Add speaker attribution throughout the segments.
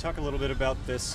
Speaker 1: talk a little bit about this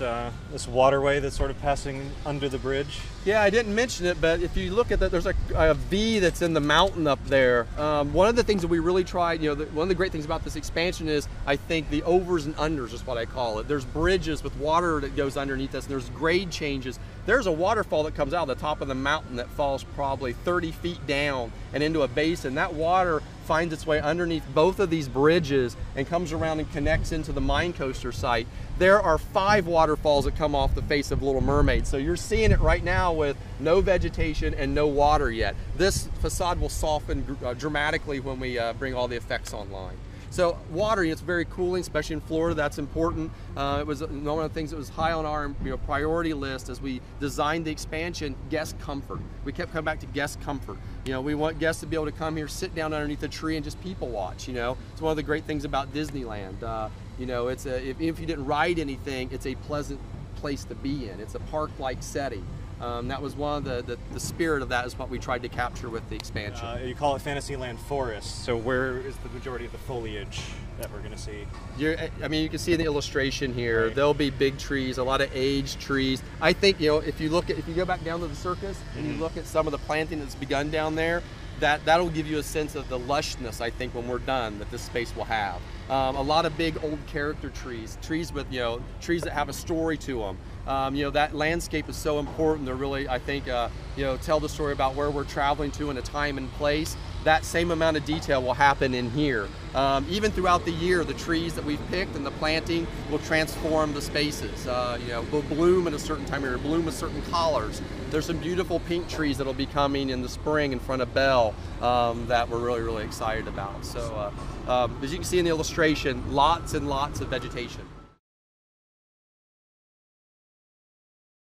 Speaker 1: this waterway that's sort of passing under the bridge?
Speaker 2: Yeah, I didn't mention it, but if you look at that, there's a V that's in the mountain up there. One of the things that we really tried, one of the great things about this expansion is, I think, the overs and unders is what I call it. There's bridges with water that goes underneath us, and there's grade changes. There's a waterfall that comes out of the top of the mountain that falls probably 30 feet down and into a basin. That water finds its way underneath both of these bridges and comes around and connects into the mine coaster site. There are 5 waterfalls that come off the face of Little Mermaid. So you're seeing it right now with no vegetation and no water yet. This facade will soften dramatically when we bring all the effects online. So water, it's very cooling, especially in Florida. That's important. It was one of the things that was high on our priority list as we designed the expansion. Guest comfort. We kept coming back to guest comfort. We want guests to be able to come here, sit down underneath a tree, and just people watch. It's one of the great things about Disneyland. If you didn't ride anything, it's a pleasant place to be in. It's a park-like setting. That was one of the spirit of that is what we tried to capture with the expansion.
Speaker 1: You call it Fantasyland Forest, so where is the majority of the foliage that we're going to see?
Speaker 2: You can see in the illustration here,
Speaker 1: right.
Speaker 2: There'll be big trees, a lot of aged trees. I think, if you go back down to the circus and you look at some of the planting that's begun down there, that'll give you a sense of the lushness, I think, when we're done, that this space will have. A lot of big old character trees with, trees that have a story to them. That landscape is so important to really, I think, tell the story about where we're traveling to in a time and place. That same amount of detail will happen in here. Even throughout the year, the trees that we've picked and the planting will transform the spaces. Will bloom at a certain time of year, bloom with certain colors. There's some beautiful pink trees that'll be coming in the spring in front of Belle that we're really, really excited about. So as you can see in the illustration, lots and lots of vegetation.